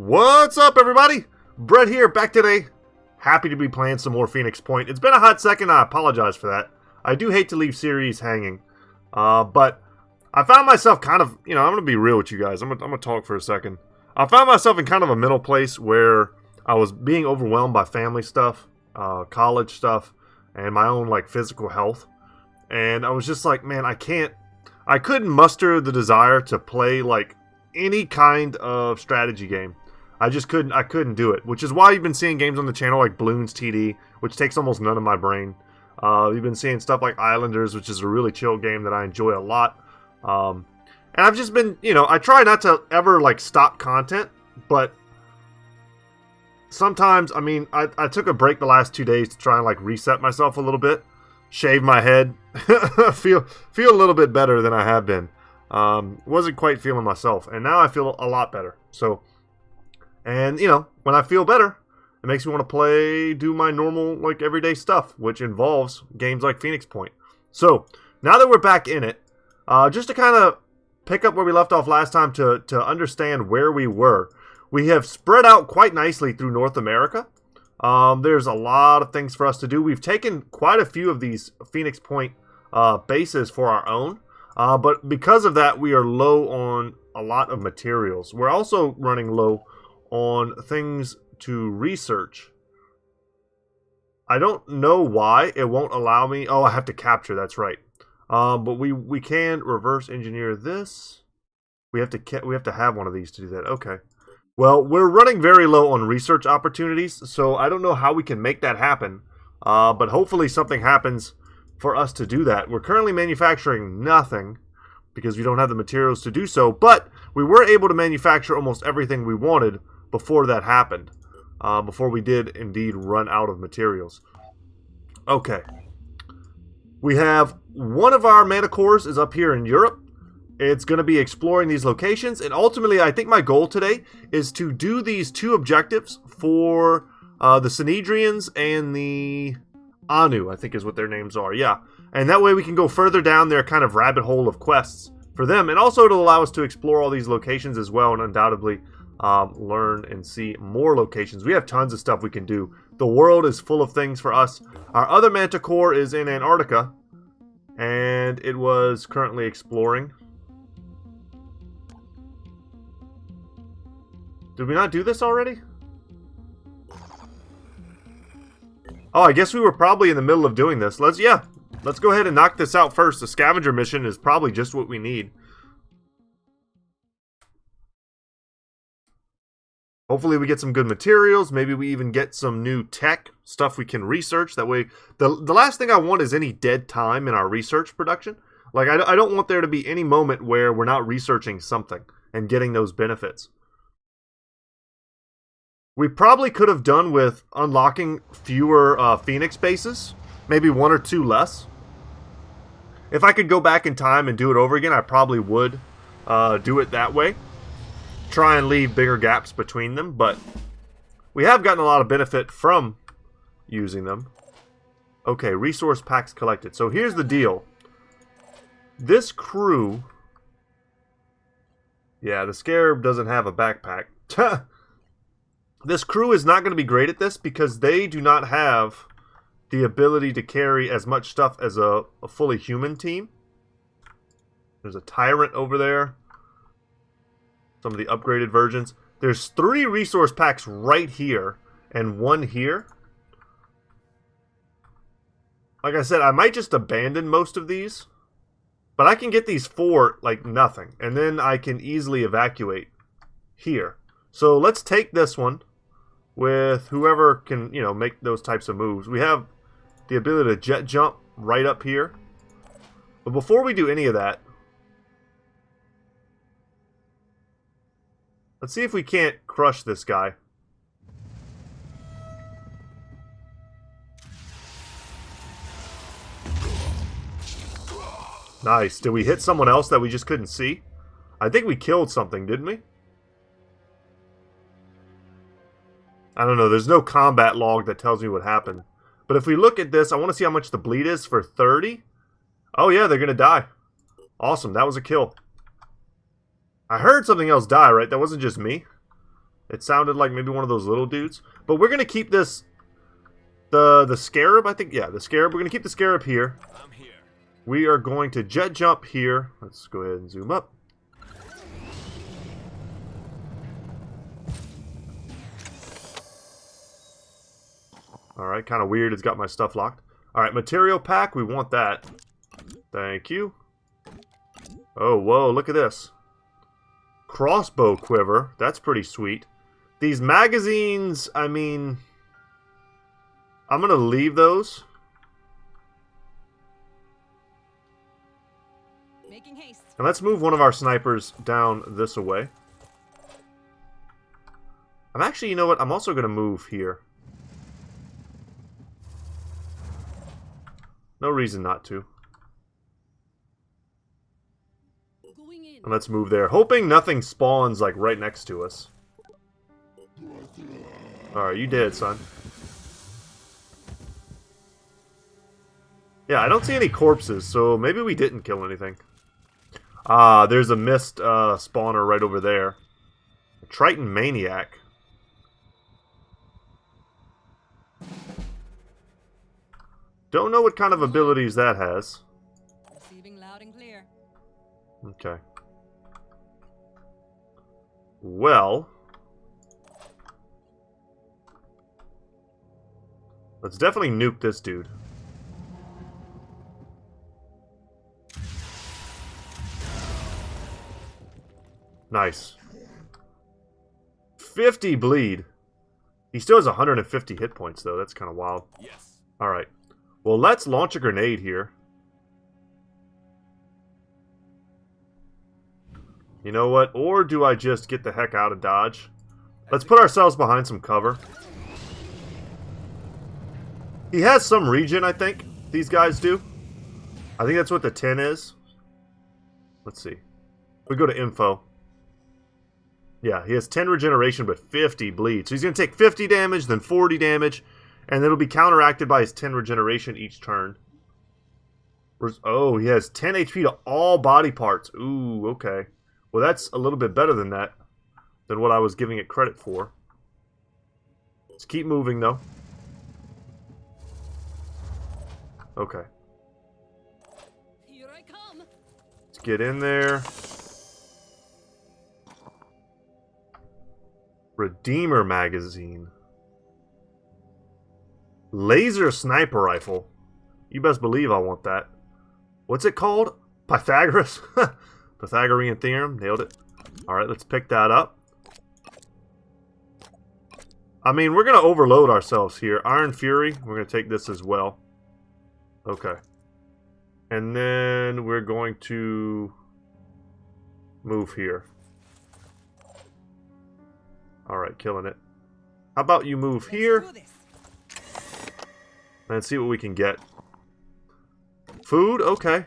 What's up, everybody? Brett here, back today. Happy to be playing some more Phoenix Point. It's been a hot second, I apologize for that. I do hate to leave series hanging. But I found myself kind of, I'm going to be real with you guys. I'm going to talk for a second. I found myself in kind of a middle place where I was being overwhelmed by family stuff, college stuff, and my own, physical health. And I was just like, man, I couldn't muster the desire to play, any kind of strategy game. I couldn't do it, which is why you've been seeing games on the channel like Bloons TD, which takes almost none of my brain. You've been seeing stuff like Islanders, which is a really chill game that I enjoy a lot. And I've just been, I try not to ever, stop content, but sometimes, I took a break the last 2 days to try and, reset myself a little bit, shave my head, feel a little bit better than I have been. Wasn't quite feeling myself, and now I feel a lot better. So, and, when I feel better, it makes me want to do my normal, everyday stuff, which involves games like Phoenix Point. So, now that we're back in it, just to kind of pick up where we left off last time to understand where we were, we have spread out quite nicely through North America. There's a lot of things for us to do. We've taken quite a few of these Phoenix Point bases for our own, but because of that, we are low on a lot of materials. We're also running low on things to research. I don't know why it won't allow me. Oh, I have to capture, that's right. But we can reverse engineer this. We have to have one of these to do that. Okay. Well, we're running very low on research opportunities, so I don't know how we can make that happen. But hopefully something happens for us to do that. We're currently manufacturing nothing because we don't have the materials to do so, but we were able to manufacture almost everything we wanted before that happened. Before we did indeed run out of materials. Okay. We have one of our mana cores is up here in Europe. It's going to be exploring these locations, and ultimately I think my goal today is to do these two objectives for the Synedrians and the Anu, I think is what their names are, yeah. And that way we can go further down their kind of rabbit hole of quests for them, and also it'll allow us to explore all these locations as well, and undoubtedly learn and see more locations. We have tons of stuff we can do. The world is full of things for us. Our other manticore is in Antarctica, and it was currently exploring. Did we not do this already? Oh, I guess we were probably in the middle of doing this. Let's go ahead and knock this out first. The scavenger mission is probably just what we need. Hopefully we get some good materials. Maybe we even get some new tech, stuff we can research. That way, the last thing I want is any dead time in our research production. I don't want there to be any moment where we're not researching something and getting those benefits. We probably could have done with unlocking fewer Phoenix bases. Maybe one or two less. If I could go back in time and do it over again, I probably would do it that way. Try and leave bigger gaps between them, but we have gotten a lot of benefit from using them. Okay, resource packs collected. So here's the deal. This crew... Yeah, the Scarab doesn't have a backpack. This crew is not going to be great at this because they do not have the ability to carry as much stuff as a fully human team. There's a Tyrant over there. Some of the upgraded versions. There's 3 resource packs right here and 1 here. Like I said, I might just abandon most of these. But I can get these 4 like nothing. And then I can easily evacuate here. So let's take this one with whoever can, make those types of moves. We have the ability to jet jump right up here. But before we do any of that, let's see if we can't crush this guy. Nice. Did we hit someone else that we just couldn't see? I think we killed something, didn't we? I don't know. There's no combat log that tells me what happened. But if we look at this, I want to see how much the bleed is for 30. Oh yeah, they're going to die. Awesome. That was a kill. I heard something else die, right? That wasn't just me. It sounded like maybe one of those little dudes. But we're going to keep this... The Scarab, I think. Yeah, the Scarab. We're going to keep the Scarab here. I'm here. We are going to jet jump here. Let's go ahead and zoom up. Alright, kind of weird. It's got my stuff locked. Alright, material pack. We want that. Thank you. Oh, whoa, look at this. Crossbow quiver. That's pretty sweet. These magazines, I mean... I'm going to leave those. Making haste. And let's move one of our snipers down this way. I'm actually, you know what? I'm also going to move here. No reason not to. Going in. And let's move there. Hoping nothing spawns, like, right next to us. Alright, you dead, son. Yeah, I don't see any corpses, so maybe we didn't kill anything. Ah, there's a mist spawner right over there. A Triton Maniac. Don't know what kind of abilities that has. Receiving loud and clear. Okay. Well... let's definitely nuke this dude. Nice. 50 bleed. He still has 150 hit points, though. That's kind of wild. Yes. Alright. Well, let's launch a grenade here. You know what? Or do I just get the heck out of Dodge? Let's put ourselves behind some cover. He has some regen, I think. These guys do. I think that's what the 10 is. Let's see. We go to info. Yeah, he has 10 regeneration, but 50 bleed. So he's going to take 50 damage, then 40 damage, and it'll be counteracted by his 10 regeneration each turn. Oh, he has 10 HP to all body parts. Ooh, okay. Well, that's a little bit better than that, than what I was giving it credit for. Let's keep moving, though. Okay. Here I come. Let's get in there. Redeemer magazine. Laser sniper rifle. You best believe I want that. What's it called? Pythagoras? Pythagorean theorem. Nailed it. Alright, let's pick that up. I mean, we're going to overload ourselves here. Iron Fury. We're going to take this as well. Okay. And then we're going to move here. Alright, killing it. How about you move here? And see what we can get. Food? Okay.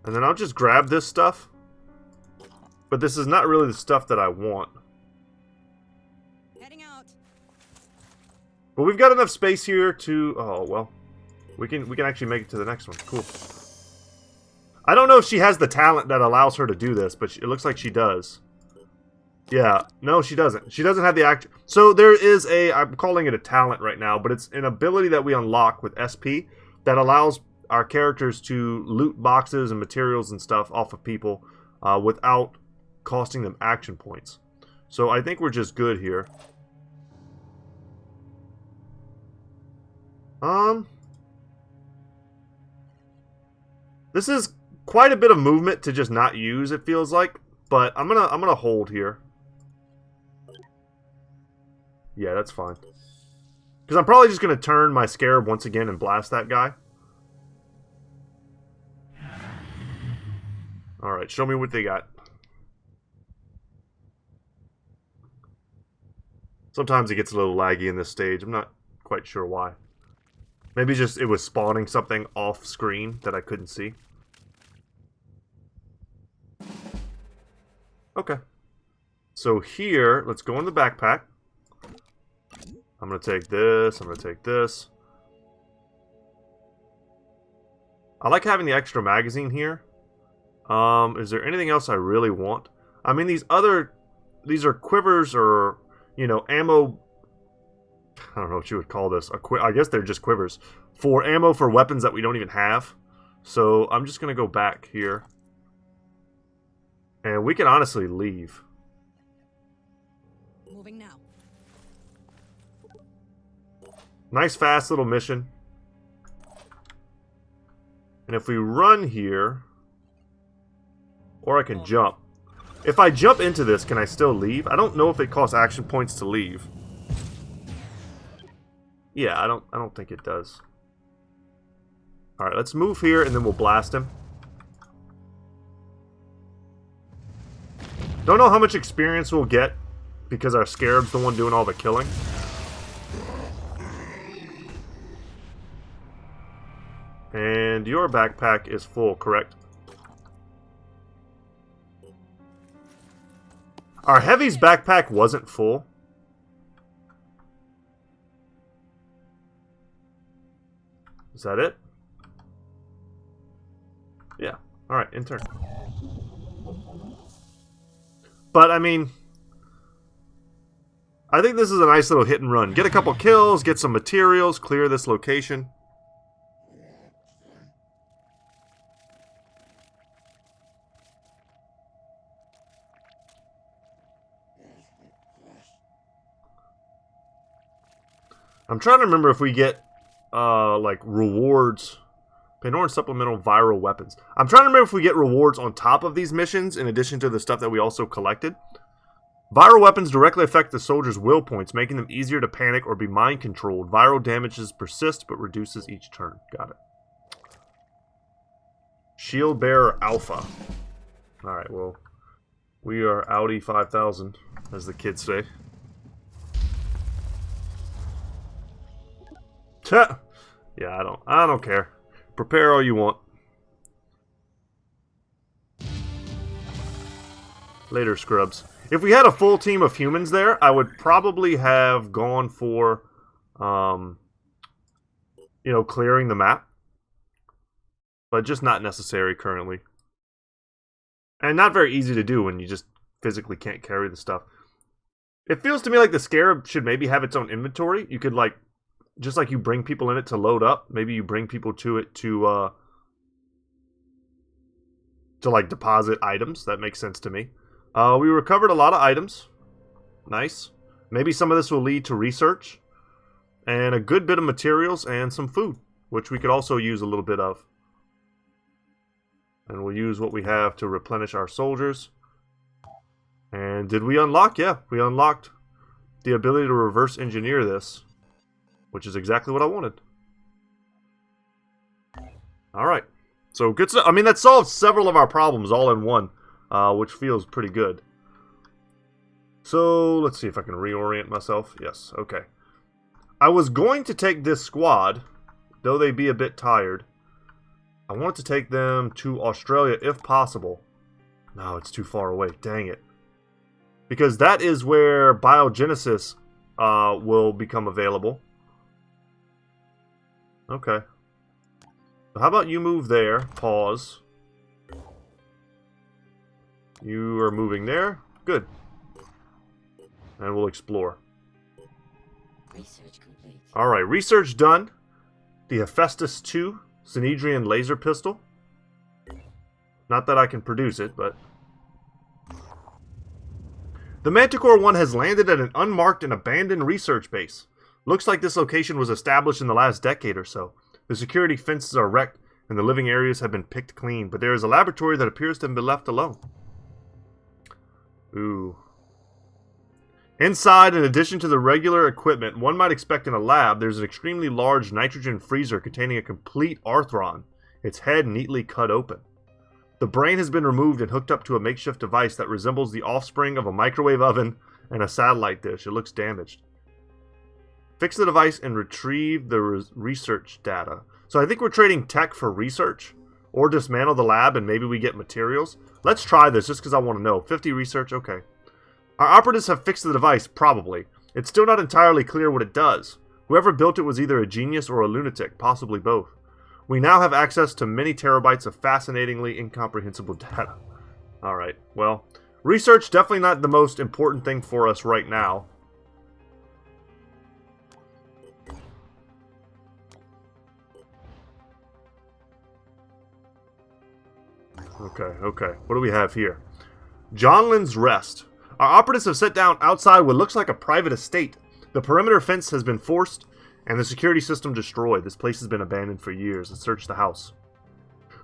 And then I'll just grab this stuff. But this is not really the stuff that I want. Heading out. But we've got enough space here to... oh, well. We can actually make it to the next one. Cool. I don't know if she has the talent that allows her to do this, but it looks like she does. Yeah, no, she doesn't. She doesn't have the act. So there is a, I'm calling it a talent right now, but it's an ability that we unlock with SP that allows our characters to loot boxes and materials and stuff off of people without costing them action points. So I think we're just good here. This is quite a bit of movement to just not use, it feels like, but I'm gonna hold here. Yeah, that's fine. Because I'm probably just going to turn my Scarab once again and blast that guy. Alright, show me what they got. Sometimes it gets a little laggy in this stage. I'm not quite sure why. Maybe just it was spawning something off screen that I couldn't see. Okay. So here, let's go in the backpack. I'm going to take this. I'm going to take this. I like having the extra magazine here. Is there anything else I really want? I mean, these are quivers or, you know, ammo. I don't know what you would call this. I guess they're just quivers for ammo for weapons that we don't even have. So I'm just going to go back here. And we can honestly leave. Moving now. Nice fast little mission. And if we run here, or I can jump. If I jump into this, can I still leave? I don't know if it costs action points to leave. Yeah, I don't think it does. Alright, let's move here and then we'll blast him. Don't know how much experience we'll get because our Scarab's the one doing all the killing. And your backpack is full, correct? Our Heavy's backpack wasn't full. Is that it? Yeah. Alright, intern. But, I mean, I think this is a nice little hit and run. Get a couple kills, get some materials, clear this location. I'm trying to remember if we get, like, rewards. Pandoran supplemental viral weapons. I'm trying to remember if we get rewards on top of these missions in addition to the stuff that we also collected. Viral weapons directly affect the soldiers' will points, making them easier to panic or be mind-controlled. Viral damages persist, but reduces each turn. Got it. Shield Bearer Alpha. Alright, well, we are Audi 5000, as the kids say. Yeah, I don't care. Prepare all you want. Later, scrubs. If we had a full team of humans there, I would probably have gone for, you know, clearing the map. But just not necessary currently. And not very easy to do when you just physically can't carry the stuff. It feels to me like the Scarab should maybe have its own inventory. You could, like, just like you bring people in it to load up, maybe you bring people to it to like deposit items. That makes sense to me. We recovered a lot of items. Nice. Maybe some of this will lead to research. And a good bit of materials and some food, which we could also use a little bit of. And we'll use what we have to replenish our soldiers. And did we unlock? Yeah, we unlocked the ability to reverse engineer this. Which is exactly what I wanted. Alright. So, good stuff. I mean, that solves several of our problems all in one. Which feels pretty good. So, let's see if I can reorient myself. Yes, okay. I was going to take this squad, though they be a bit tired. I want to take them to Australia if possible. No, it's too far away. Dang it. Because that is where biogenesis will become available. Okay. So how about you move there? Pause. You are moving there. Good. And we'll explore. Research complete. Alright, research done. The Hephaestus 2 Synedrian laser pistol. Not that I can produce it, but... The Manticore 1 has landed at an unmarked and abandoned research base. Looks like this location was established in the last decade or so. The security fences are wrecked, and the living areas have been picked clean, but there is a laboratory that appears to have been left alone. Ooh. Inside, in addition to the regular equipment one might expect in a lab, there's an extremely large nitrogen freezer containing a complete Arthron, its head neatly cut open. The brain has been removed and hooked up to a makeshift device that resembles the offspring of a microwave oven and a satellite dish. It looks damaged. Fix the device and retrieve the research data. So I think we're trading tech for research. Or dismantle the lab and maybe we get materials. Let's try this just because I want to know. 50 research, okay. Our operatives have fixed the device, probably. It's still not entirely clear what it does. Whoever built it was either a genius or a lunatic, possibly both. We now have access to many terabytes of fascinatingly incomprehensible data. Alright, well, Research, definitely not the most important thing for us right now. Okay. What do we have here? Johnlin's Rest. Our operatives have set down outside what looks like a private estate. The perimeter fence has been forced, and the security system destroyed. This place has been abandoned for years. Let's search the house.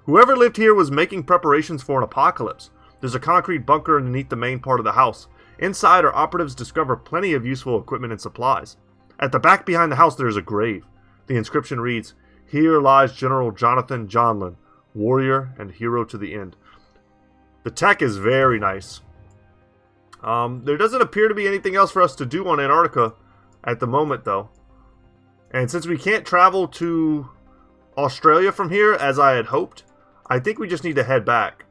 Whoever lived here was making preparations for an apocalypse. There's a concrete bunker underneath the main part of the house. Inside, our operatives discover plenty of useful equipment and supplies. At the back behind the house, there is a grave. The inscription reads, "Here lies General Jonathan Johnlin, warrior and hero to the end." The tech is very nice. There doesn't appear to be anything else for us to do on Antarctica at the moment, though. And since we can't travel to Australia from here, as I had hoped, I think we just need to head back.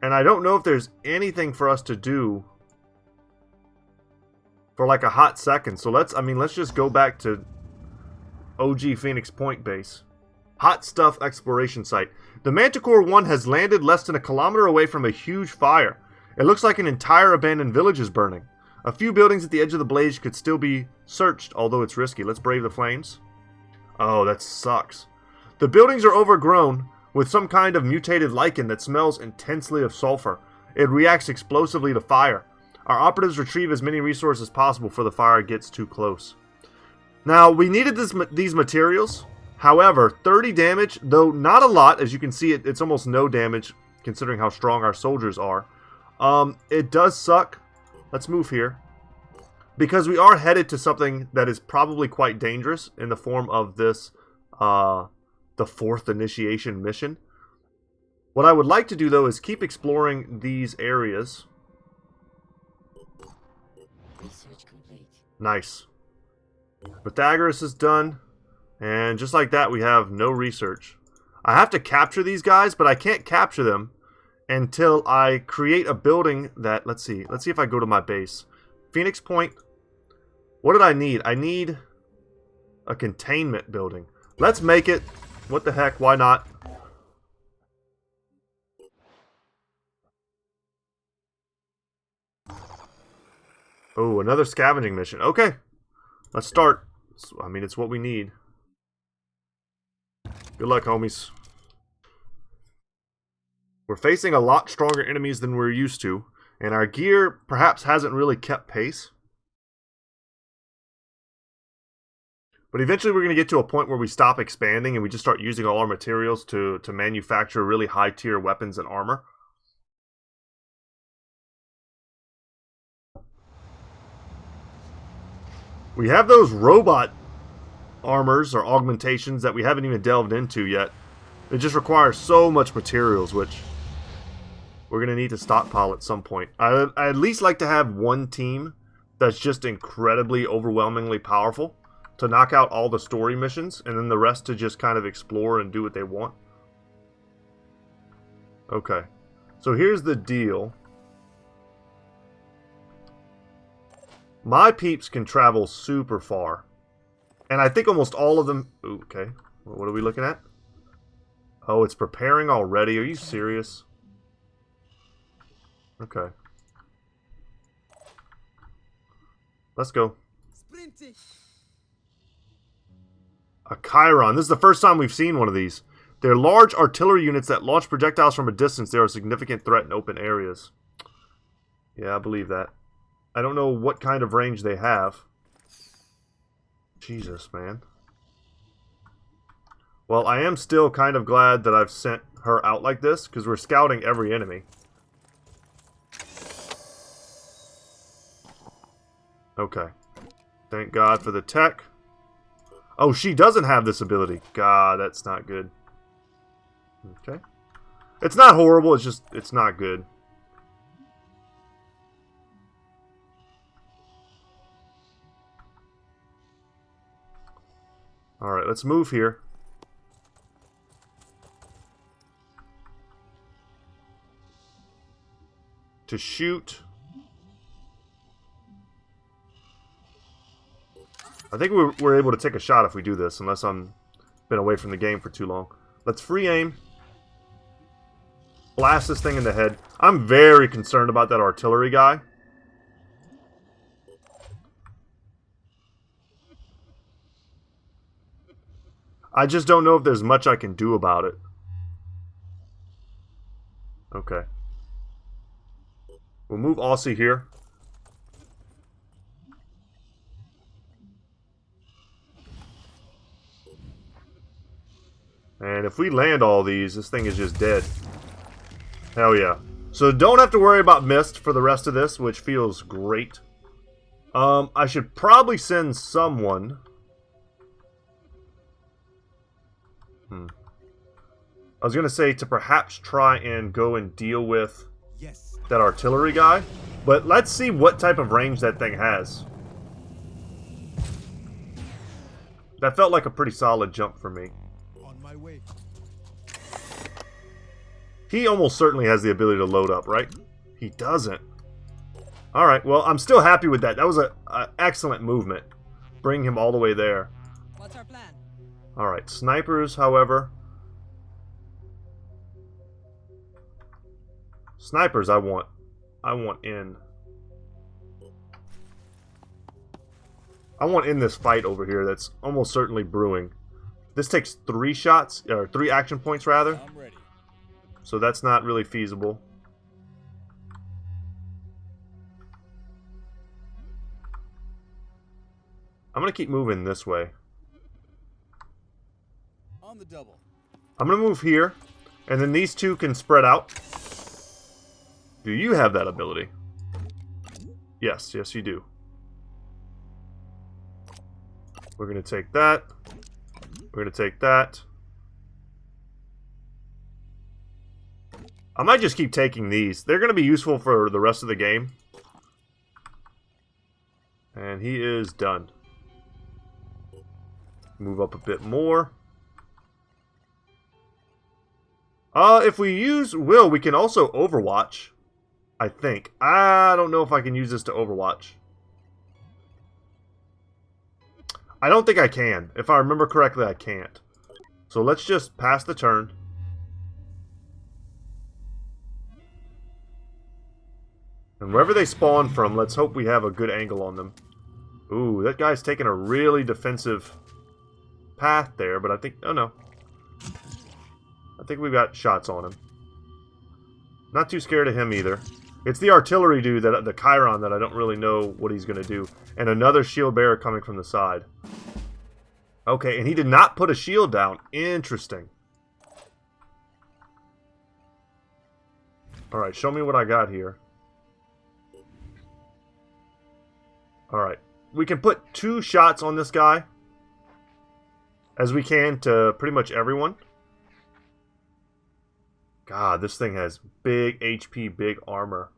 And I don't know if there's anything for us to do for like a hot second. So let's just go back to OG Phoenix Point base. Hot stuff exploration site. The Manticore 1 has landed less than a kilometer away from a huge fire. It looks like an entire abandoned village is burning. A few buildings at the edge of the blaze could still be searched, although it's risky. Let's brave the flames. Oh, that sucks. The buildings are overgrown with some kind of mutated lichen that smells intensely of sulfur. It reacts explosively to fire. Our operatives retrieve as many resources as possible before the fire gets too close. Now, we needed these materials. However, 30 damage, though not a lot. As you can see, it's almost no damage considering how strong our soldiers are. It does suck. Let's move here. Because we are headed to something that is probably quite dangerous in the form of this, the 4th initiation mission. What I would like to do, though, is keep exploring these areas. Research complete. Nice. Pythagoras is done. And just like that, we have no research. I have to capture these guys, but I can't capture them until I create a building that... Let's see if I go to my base. Phoenix Point. What did I need? I need a containment building. Let's make it. What the heck? Why not? Oh, another scavenging mission. Okay. Let's start. I mean, it's what we need. Good luck, homies. We're facing a lot stronger enemies than we're used to, and our gear perhaps hasn't really kept pace. But eventually we're going to get to a point where we stop expanding and we just start using all our materials to manufacture really high-tier weapons and armor. We have those robot armors or augmentations that we haven't even delved into yet. It just requires so much materials, which we're going to need to stockpile at some point. I'd at least like to have one team that's just incredibly, overwhelmingly powerful to knock out all the story missions, and then the rest to just kind of explore and do what they want. Okay. So here's the deal. My peeps can travel super far. And I think almost all of them... Ooh, okay. What are we looking at? Oh, it's preparing already. Are you serious? Okay. Let's go. A Chiron. This is the first time we've seen one of these. They're large artillery units that launch projectiles from a distance. They are a significant threat in open areas. Yeah, I believe that. I don't know what kind of range they have. Jesus, man. Well, I am still kind of glad that I've sent her out like this, because we're scouting every enemy. Okay. Thank God for the tech. Oh, she doesn't have this ability. God, that's not good. Okay. It's not horrible, it's just, it's not good. Alright, let's move here. To shoot. I think we're able to take a shot if we do this, unless I'm been away from the game for too long. Let's free aim. blast this thing in the head. I'm very concerned about that artillery guy. I just don't know if there's much I can do about it. Okay. We'll move Aussie here. And if we land all these, this thing is just dead. Hell yeah. So don't have to worry about mist for the rest of this, which feels great. I should probably send someone. I was going to say to perhaps try and go and deal with that artillery guy. But let's see what type of range that thing has. That felt like a pretty solid jump for me. On my way. He almost certainly has the ability to load up, right? He doesn't. Alright, well, I'm still happy with that. That was an excellent movement. Bring him all the way there. What's our plan? Alright, snipers, however. Snipers, I want in. I want in this fight over here that's almost certainly brewing. This takes 3 shots, or 3 action points rather. I'm ready. So that's not really feasible. I'm going to keep moving this way. On the double. I'm going to move here, and then these two can spread out. Do you have that ability? Yes, yes you do. We're going to take that. We're going to take that. I might just keep taking these. They're going to be useful for the rest of the game. And he is done. Move up a bit more. If we use Will, we can also Overwatch. I think. I don't know if I can use this to Overwatch. I don't think I can. If I remember correctly, I can't. So let's just pass the turn. And wherever they spawn from, let's hope we have a good angle on them. Ooh, that guy's taking a really defensive path there, but I think... Oh, no. I think we've got shots on him. Not too scared of him either. It's the artillery dude, the Chiron, that I don't really know what he's going to do. And another shield bearer coming from the side. Okay, and he did not put a shield down. Interesting. Alright, show me what I got here. Alright. We can put 2 shots on this guy. As we can to pretty much everyone. God, this thing has big HP, big armor.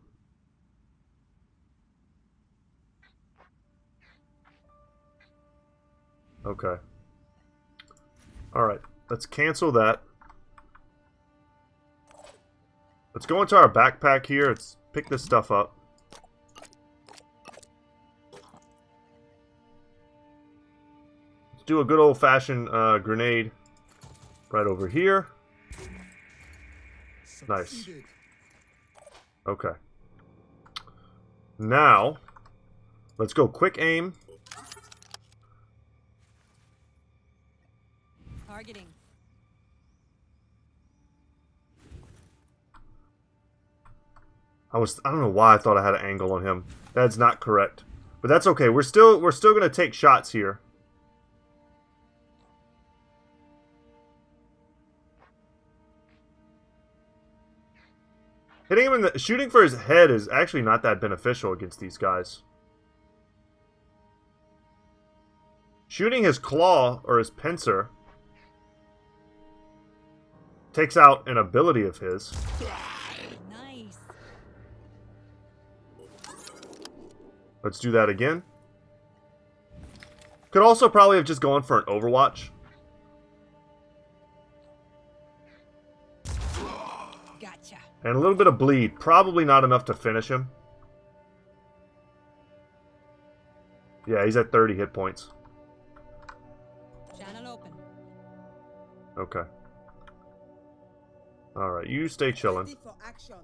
Okay. Alright, let's cancel that. Let's go into our backpack here. Let's pick this stuff up. Let's do a good old-fashioned grenade right over here. Nice. Okay. Now, let's go quick aim. Targeting. I don't know why I thought I had an angle on him. That's not correct. But that's okay. We're still going to take shots here. Hitting him in the shooting for his head is actually not that beneficial against these guys. Shooting his claw or his pincer takes out an ability of his. Nice. Let's do that again. Could also probably have just gone for an Overwatch. Gotcha. And a little bit of bleed. Probably not enough to finish him. Yeah, he's at 30 hit points. Channel open. Okay. Alright, you stay chilling. Ready for action.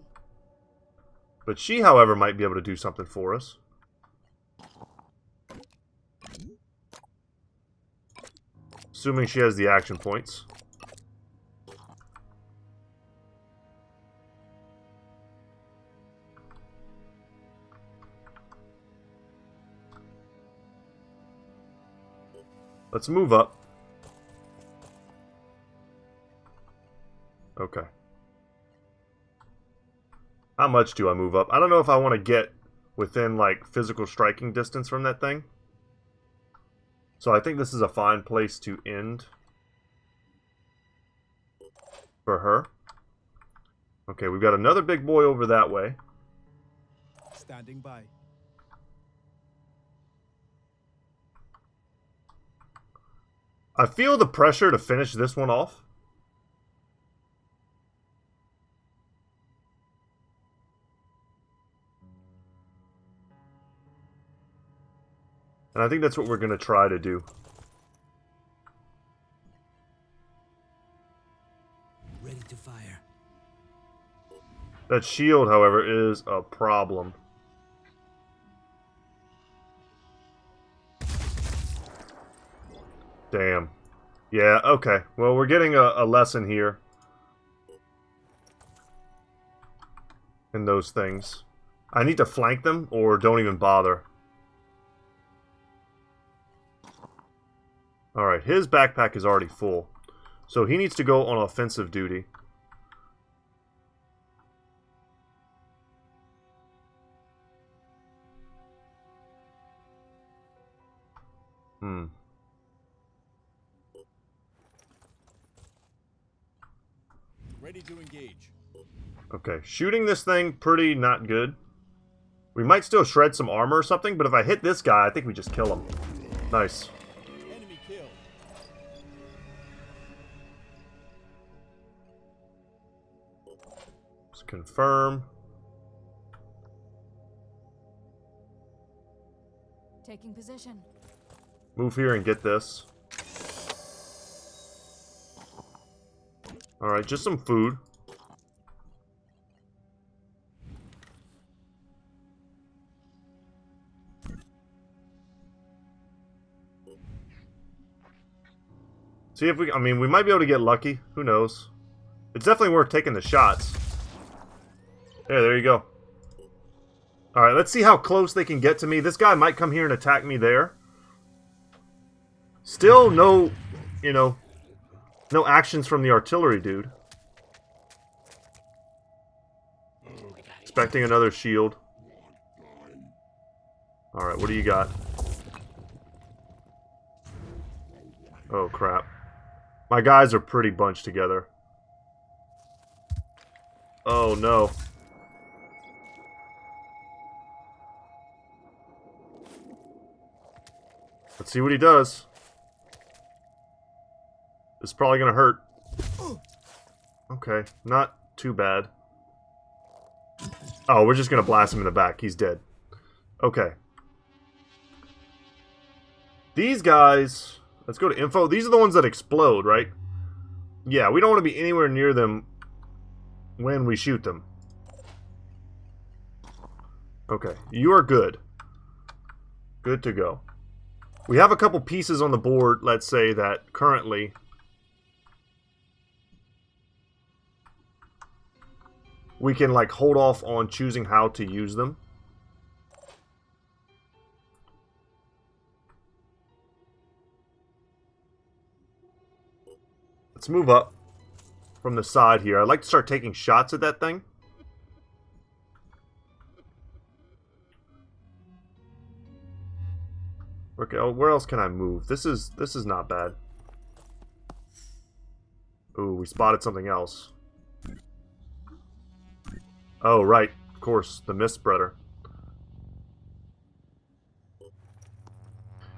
But she, however, might be able to do something for us. Assuming she has the action points. Let's move up. Okay. How much do I move up? I don't know if I want to get within, like, physical striking distance from that thing. So I think this is a fine place to end for her. Okay, we've got another big boy over that way. Standing by. I feel the pressure to finish this one off. And I think that's what we're going to try to do. Ready to fire. That shield, however, is a problem. Damn. Yeah, okay. Well, we're getting a lesson here. In those things. I need to flank them, or don't even bother. Alright, his backpack is already full. So he needs to go on offensive duty. Ready to engage. Okay, shooting this thing, pretty not good. We might still shred some armor or something, but if I hit this guy, I think we just kill him. Nice. Enemy killed. Let's confirm. Taking position. Move here and get this. Alright, just some food. See if we... I mean, we might be able to get lucky. Who knows? It's definitely worth taking the shots. There you go. Alright, let's see how close they can get to me. This guy might come here and attack me there. Still no, you know, no actions from the artillery dude. Expecting another shield. Alright, what do you got? Oh, crap. My guys are pretty bunched together. Oh, no. Let's see what he does. This is probably gonna hurt. Okay, not too bad. Oh, we're just gonna blast him in the back. He's dead. Okay. These guys... Let's go to info. These are the ones that explode, right? Yeah, we don't want to be anywhere near them when we shoot them. Okay, you are good. Good to go. We have a couple pieces on the board, let's say, that currently... we can, like, hold off on choosing how to use them. Let's move up from the side here. I'd like to start taking shots at that thing. Okay, where else can I move? This is not bad. Ooh, we spotted something else. Oh, right. Of course, the mist spreader.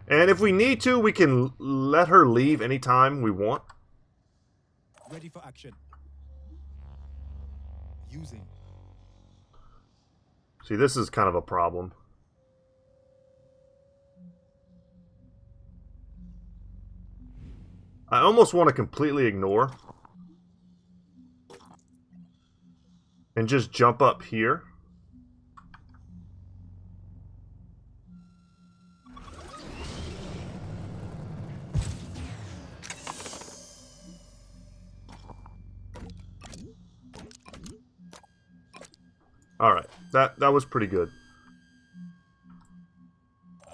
And if we need to, we can let her leave anytime we want. Ready for action. Using. See, this is kind of a problem. I almost want to completely ignore. and just jump up here. All right, that was pretty good.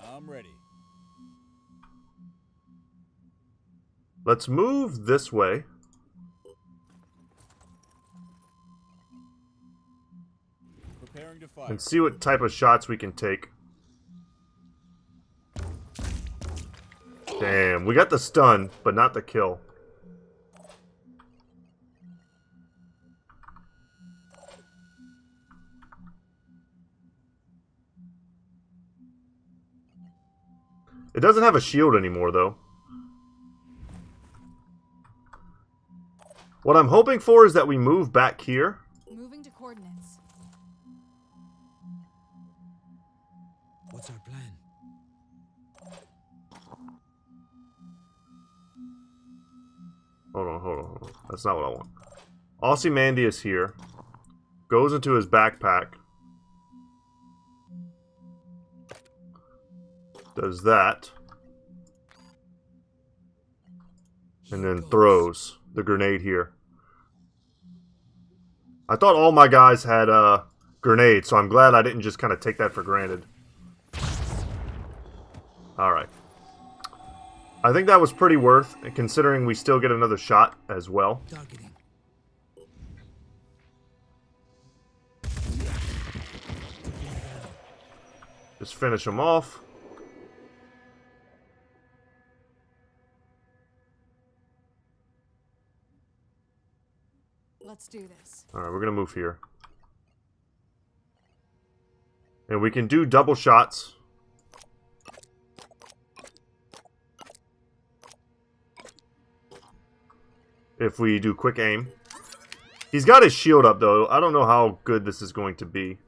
I'm ready. Let's move this way. Preparing to fire. And see what type of shots we can take. Damn, we got the stun, but not the kill. It doesn't have a shield anymore, though. What I'm hoping for is that we move back here. Moving to coordinates. What's our plan? Hold on. That's not what I want. Ozymandias here. Goes into his backpack. Does that. And then throws the grenade here. I thought all my guys had grenades, so I'm glad I didn't just kind of take that for granted. Alright. I think that was pretty worth, considering we still get another shot as well. Targeting. Just finish them off. Let's do this. Alright, we're going to move here. And we can do double shots. If we do quick aim. He's got his shield up, though. I don't know how good this is going to be.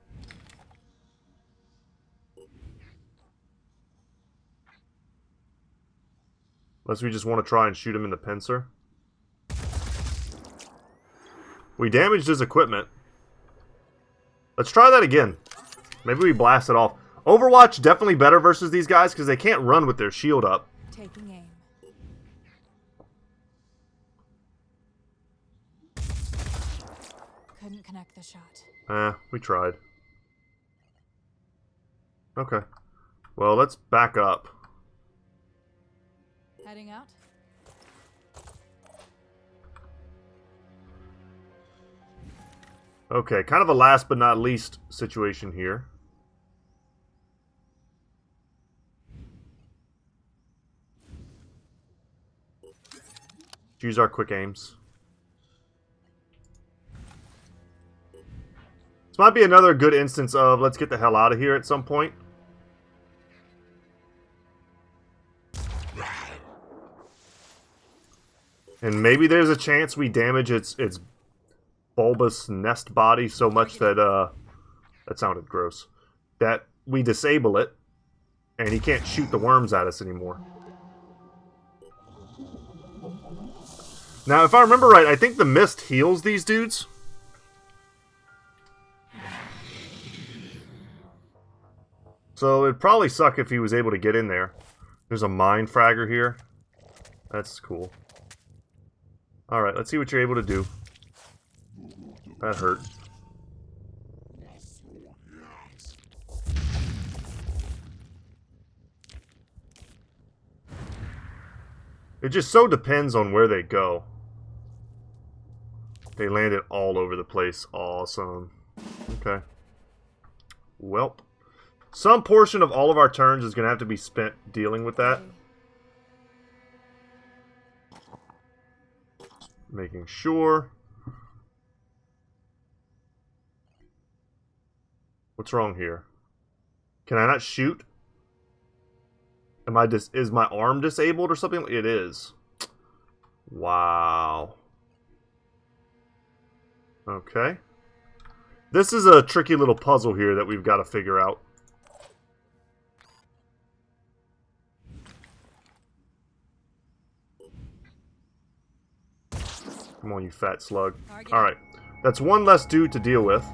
Unless we just want to try and shoot him in the pincer. We damaged his equipment. Let's try that again. Maybe we blast it off. Overwatch definitely better versus these guys because they can't run with their shield up. Taking aim. Couldn't connect the shot. We tried. Okay. Well, let's back up. Heading out. Okay, kind of a last but not least situation here. Use our quick aims. This might be another good instance of let's get the hell out of here at some point. And maybe there's a chance we damage its bulbous nest body so much that, that sounded gross, that we disable it, and he can't shoot the worms at us anymore. Now, if I remember right, I think the mist heals these dudes. So it'd probably suck if he was able to get in there. There's a mine fragger here. That's cool. Alright, let's see what you're able to do. That hurt. It just so depends on where they go. They landed all over the place. Awesome. Okay. Welp. Some portion of all of our turns is going to have to be spent dealing with that. Making sure. What's wrong here? Can I not shoot? Am I is my arm disabled or something? It is. Wow. Okay. This is a tricky little puzzle here that we've got to figure out. Come on, you fat slug. Alright. That's one less dude to deal with.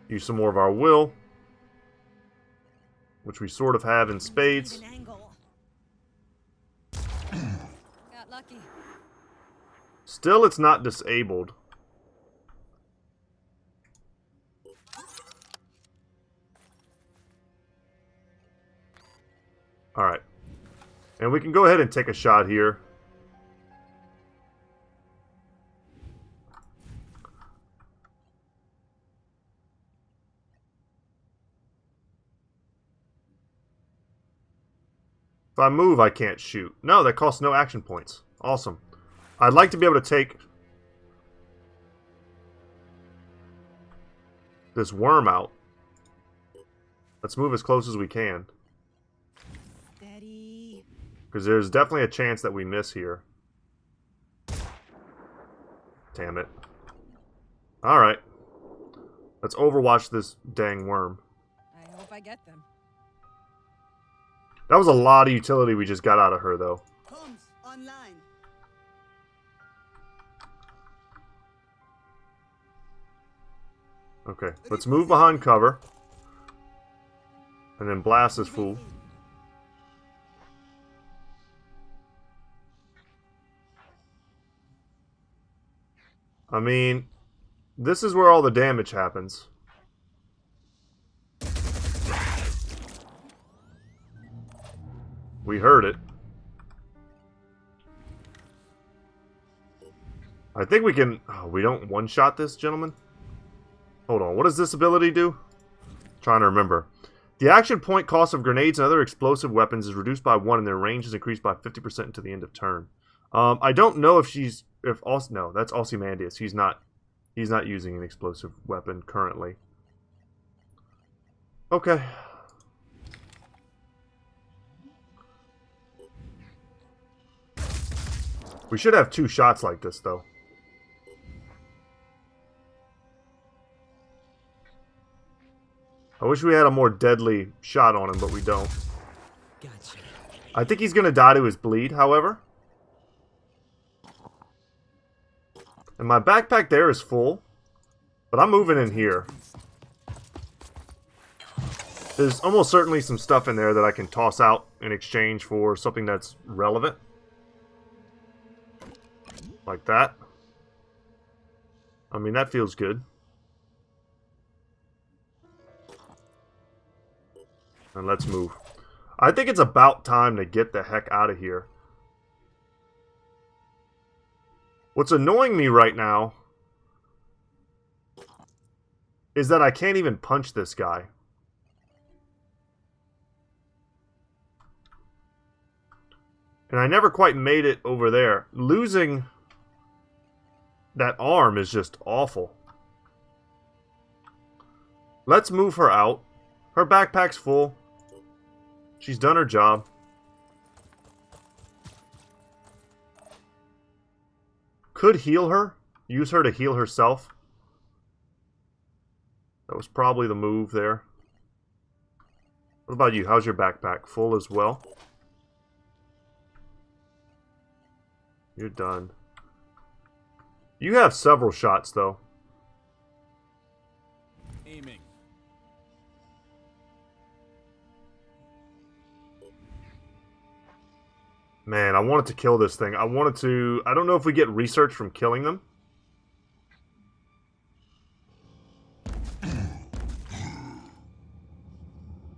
Use some more of our will, which we sort of have in spades. An angle. Got lucky. Still, it's not disabled. Alright. And we can go ahead and take a shot here. If I move, I can't shoot. No, that costs no action points. Awesome. I'd like to be able to take this worm out. Let's move as close as we can. Steady. Because there's definitely a chance that we miss here. Damn it. Alright. Let's overwatch this dang worm. I hope I get them. That was a lot of utility we just got out of her, though. Comms online. Okay, let's move behind cover. And then blast this fool. I mean, this is where all the damage happens. We heard it. I think we can... Oh, we don't one-shot this, gentlemen? Hold on, what does this ability do? Trying to remember. The action point cost of grenades and other explosive weapons is reduced by 1 and their range is increased by 50% until the end of turn. I don't know if she's... No, that's Ozymandias. He's not using an explosive weapon currently. Okay. We should have 2 shots like this, though. I wish we had a more deadly shot on him, but we don't. Gotcha. I think he's going to die to his bleed, however. And my backpack there is full. But I'm moving in here. There's almost certainly some stuff in there that I can toss out in exchange for something that's relevant. Like that. I mean, that feels good. And let's move. I think it's about time to get the heck out of here. What's annoying me right now is that I can't even punch this guy. And I never quite made it over there. Losing that arm is just awful. Let's move her out. Her backpack's full. She's done her job. Could heal her. Use her to heal herself. That was probably the move there. What about you? How's your backpack? Full as well? You're done. You have several shots, though. Aiming. Man, I wanted to kill this thing. I wanted to... I don't know if we get research from killing them.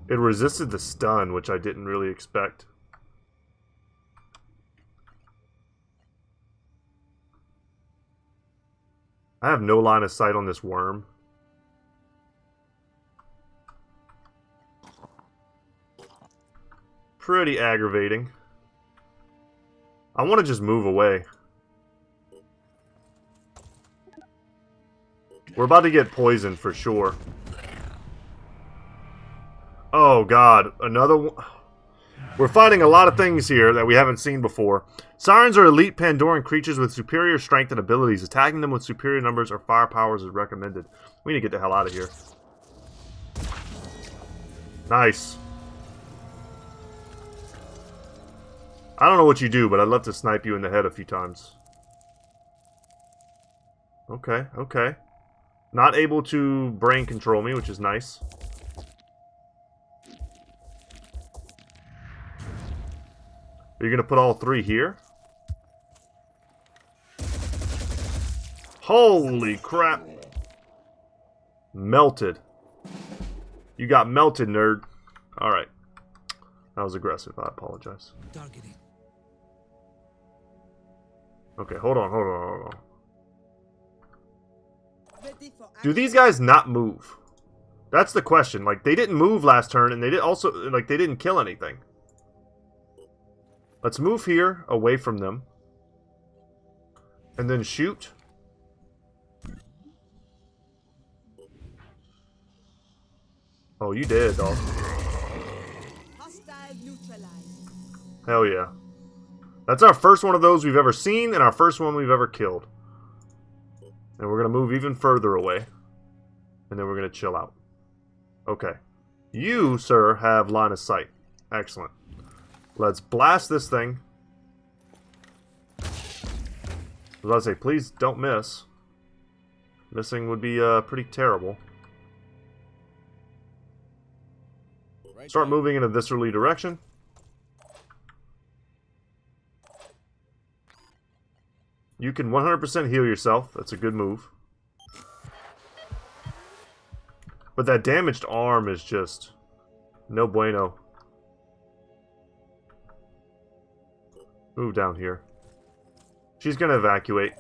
It resisted the stun, which I didn't really expect. I have no line of sight on this worm. Pretty aggravating. I want to just move away. We're about to get poisoned for sure. Oh god, another one. We're fighting a lot of things here that we haven't seen before. Sirens are elite Pandoran creatures with superior strength and abilities. Attacking them with superior numbers or firepowers is recommended. We need to get the hell out of here. Nice. I don't know what you do, but I'd love to snipe you in the head a few times. Okay, okay. Not able to brain control me, which is nice. Are you going to put all 3 here? Holy crap. Melted. You got melted, nerd. Alright. That was aggressive. I apologize. Targeting. Okay, hold on, hold on, hold on. Ready for Do action. these guys not move? That's the question. Like, they didn't move last turn, and they did also, like, they didn't kill anything. Let's move here, away from them. And then shoot. Oh, you did, dog. Hostile neutralized. Hell yeah. That's our first one of those we've ever seen, and our first one we've ever killed. And we're going to move even further away. And then we're going to chill out. Okay. You, sir, have line of sight. Excellent. Let's blast this thing. I was about to say, please don't miss. Missing would be pretty terrible. Right Start there. moving in a viscerally direction. You can 100% heal yourself. That's a good move. But that damaged arm is just no bueno. Move down here. She's going to evacuate.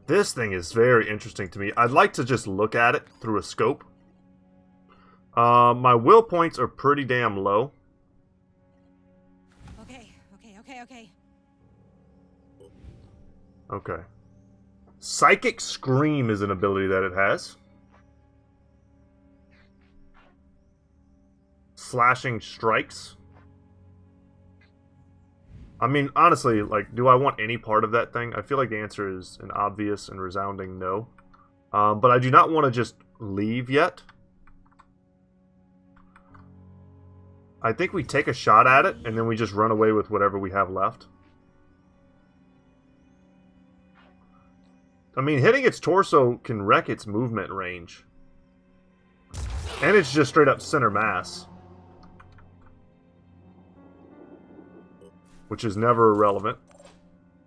This thing is very interesting to me. I'd like to just look at it through a scope. My will points are pretty damn low. Okay. Okay. Psychic Scream is an ability that it has. Slashing Strikes. I mean, honestly, like, do I want any part of that thing? I feel like the answer is an obvious and resounding no. But I do not want to just leave yet. I think we take a shot at it, and then we just run away with whatever we have left. I mean, hitting its torso can wreck its movement range. And it's just straight up center mass. Which is never irrelevant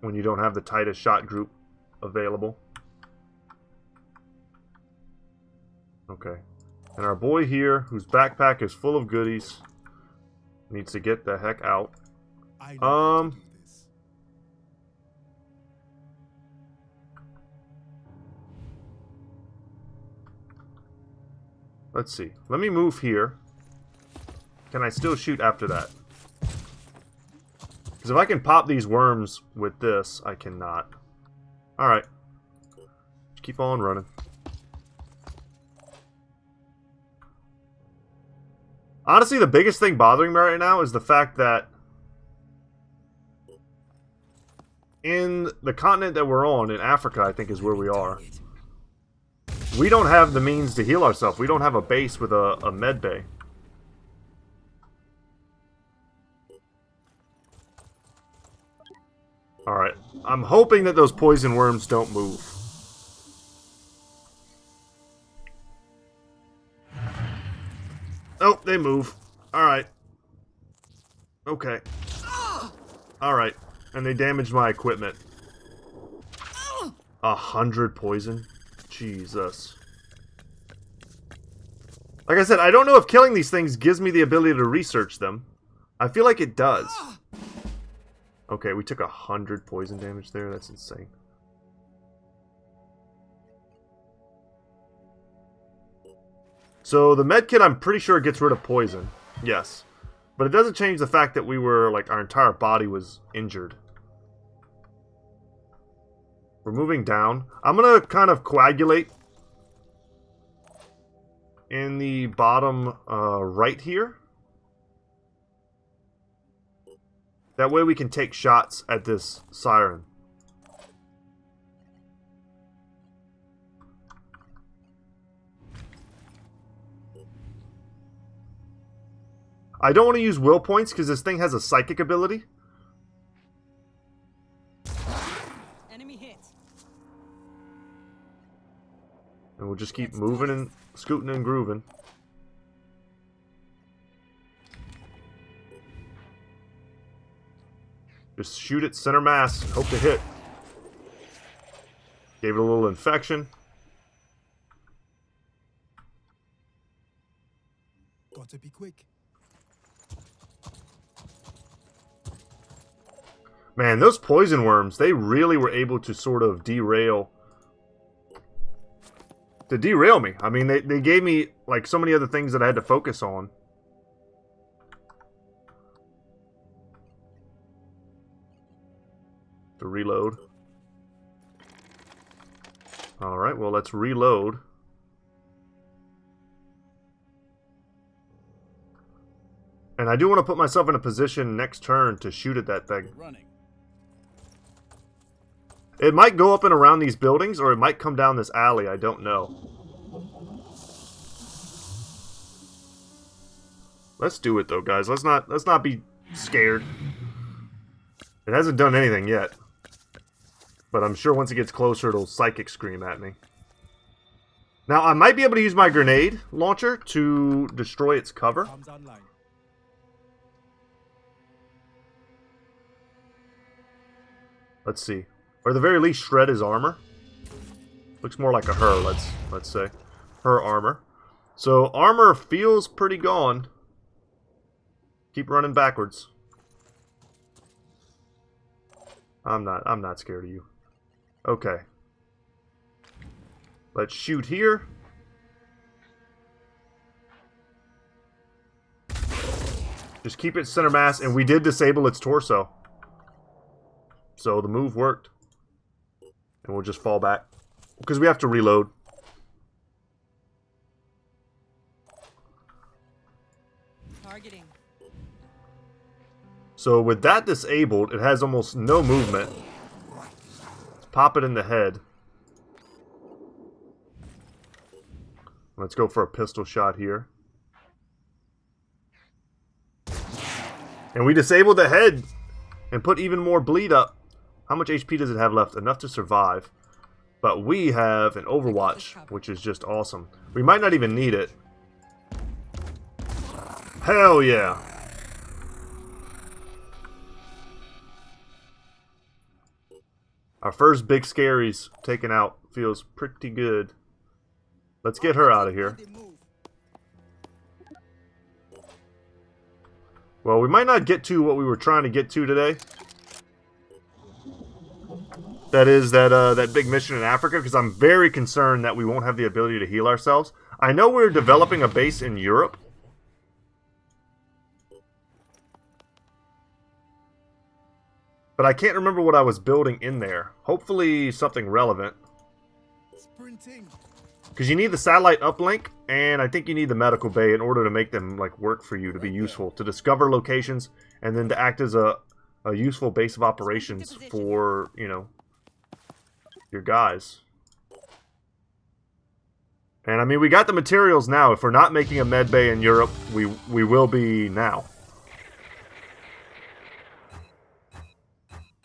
when you don't have the tightest shot group available. Okay. And our boy here, whose backpack is full of goodies, needs to get the heck out. I know how to do this. Let's see. Let me move here. Can I still shoot after that? Because if I can pop these worms with this, I cannot. Alright. Just keep on running. Honestly, the biggest thing bothering me right now is the fact that in the continent that we're on, in Africa, I think is where we are, we don't have the means to heal ourselves. We don't have a base with a med bay. Alright. I'm hoping that those poison worms don't move. Oh, they move. Alright. Okay. Alright. And they damaged my equipment. 100 poison? Jesus. Like I said, I don't know if killing these things gives me the ability to research them. I feel like it does. Okay, we took 100 poison damage there. That's insane. So the medkit, I'm pretty sure gets rid of poison. Yes. But it doesn't change the fact that we were, like, our entire body was injured. We're moving down. I'm going to kind of coagulate in the bottom right here. That way we can take shots at this siren. I don't want to use will points because this thing has a psychic ability. Enemy hit. And we'll just keep moving and scooting and grooving. Just shoot it center mass. Hope to hit. Gave it a little infection. Gotta be quick. Man, those poison worms, they really were able to sort of derail me. I mean, they gave me like so many other things that I had to focus on. To reload. Alright, well, let's reload. And I do want to put myself in a position next turn to shoot at that thing. Running. It might go up and around these buildings, or it might come down this alley. I don't know. Let's do it though, guys. Let's not be scared. It hasn't done anything yet. But I'm sure once it gets closer, it'll psychic scream at me. Now, I might be able to use my grenade launcher to destroy its cover. Comes online. Let's see. Or at the very least, shred his armor. Looks more like a her, let's say. Her armor. So, armor feels pretty gone. Keep running backwards. I'm not scared of you. Okay. Let's shoot here. Just keep it center mass, and we did disable its torso. So the move worked. And we'll just fall back. Because we have to reload. Targeting. So with that disabled, it has almost no movement. Let's pop it in the head. Let's go for a pistol shot here. And we disabled the head and put even more bleed up. How much HP does it have left? Enough to survive. But we have an Overwatch, which is just awesome. We might not even need it. Hell yeah. Our first big scaries taken out. Feels pretty good. Let's get her out of here. Well, we might not get to what we were trying to get to today. That is that big mission in Africa, because I'm very concerned that we won't have the ability to heal ourselves. I know we're developing a base in Europe. But I can't remember what I was building in there. Hopefully something relevant. Sprinting. Because you need the satellite uplink, and I think you need the medical bay in order to make them like work for you, to be useful, to discover locations, and then to act as a useful base of operations for, you know, your guys. And I mean, we got the materials now. If we're not making a med bay in Europe, we will be now.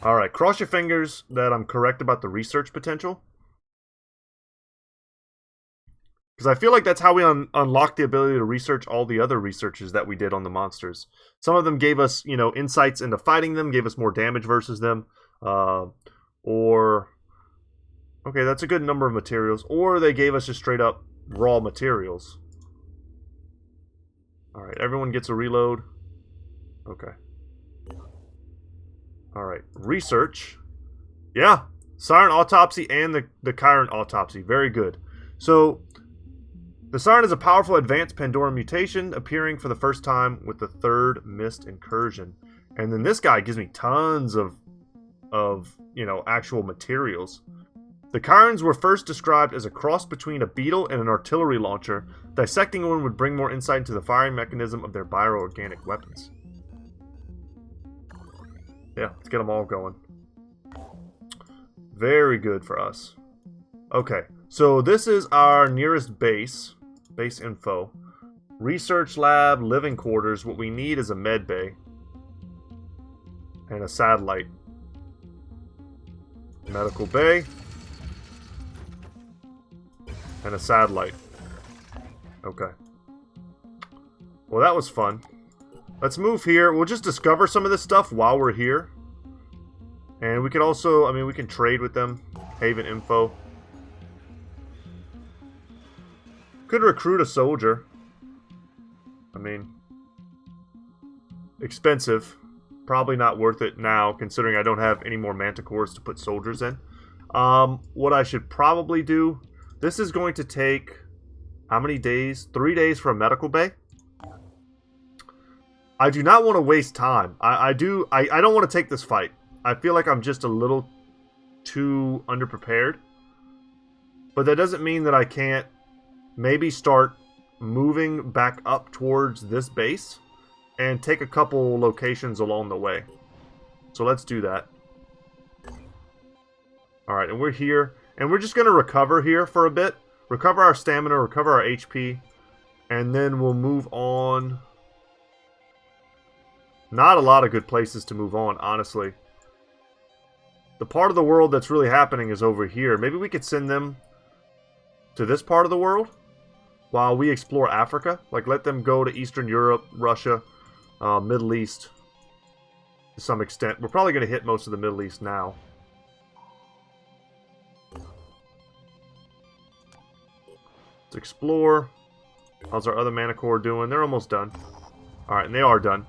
Alright, cross your fingers that I'm correct about the research potential. Because I feel like that's how we unlock the ability to research all the other researches that we did on the monsters. Some of them gave us, you know, insights into fighting them, gave us more damage versus them. Or... Okay, that's a good number of materials. Or they gave us just straight up raw materials. Alright, everyone gets a reload. Okay. Alright, research. Yeah, Siren Autopsy and the Chiron Autopsy. Very good. So, the Siren is a powerful advanced Pandora mutation appearing for the first time with the third Mist incursion. And then this guy gives me tons of you know, actual materials. The Chirons were first described as a cross between a beetle and an artillery launcher. Dissecting one would bring more insight into the firing mechanism of their bioorganic weapons. Yeah, let's get them all going. Very good for us. Okay, so this is our nearest base. Base info. Research lab, living quarters. What we need is a med bay. And a satellite. Medical bay. And a satellite. Okay. Well, that was fun. Let's move here. We'll just discover some of this stuff while we're here. And we can also, I mean, we can trade with them. Haven info. Could recruit a soldier. I mean, expensive. Probably not worth it now, considering I don't have any more manticores to put soldiers in. What I should probably do, this is going to take, how many days? 3 days for a medical bay. I do not want to waste time. I don't want to take this fight. I feel like I'm just a little too underprepared. But that doesn't mean that I can't maybe start moving back up towards this base and take a couple locations along the way. So let's do that. Alright, and we're here. And we're just going to recover here for a bit. Recover our stamina, recover our HP. And then we'll move on. Not a lot of good places to move on, honestly. The part of the world that's really happening is over here. Maybe we could send them to this part of the world while we explore Africa. Like, let them go to Eastern Europe, Russia, Middle East to some extent. We're probably going to hit most of the Middle East now. Let's explore. How's our other Manicore doing? They're almost done. Alright, and they are done.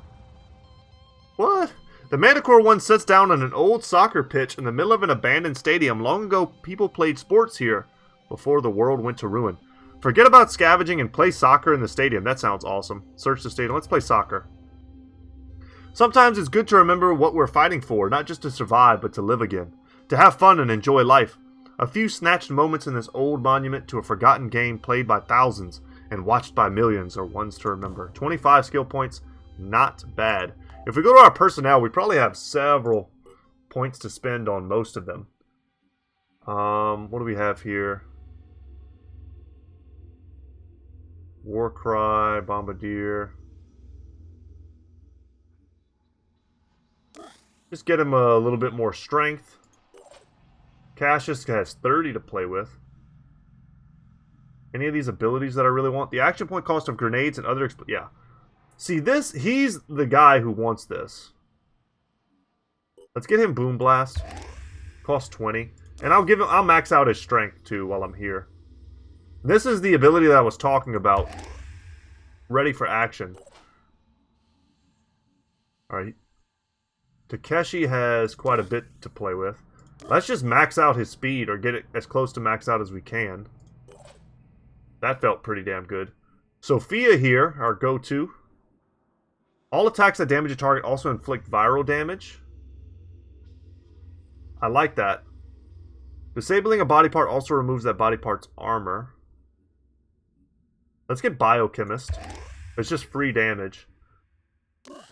What? The Manicore one sits down on an old soccer pitch in the middle of an abandoned stadium. Long ago, people played sports here before the world went to ruin. Forget about scavenging and play soccer in the stadium. That sounds awesome. Search the stadium. Let's play soccer. Sometimes it's good to remember what we're fighting for, not just to survive, but to live again. To have fun and enjoy life. A few snatched moments in this old monument to a forgotten game played by thousands and watched by millions are ones to remember. 25 skill points, not bad. If we go to our personnel, we probably have several points to spend on most of them. What do we have here? Warcry, Bombardier. Just get him a little bit more strength. Cassius has 30 to play with. Any of these abilities that I really want? The action point cost of grenades and other... yeah. See, this... he's the guy who wants this. Let's get him Boom Blast. Cost 20. And I'll give him... I'll max out his strength, too, while I'm here. This is the ability that I was talking about. Ready for action. Alright. Takeshi has quite a bit to play with. Let's just max out his speed, or get it as close to max out as we can. That felt pretty damn good. Sophia here, our go-to. All attacks that damage a target also inflict viral damage. I like that. Disabling a body part also removes that body part's armor. Let's get Biochemist. It's just free damage.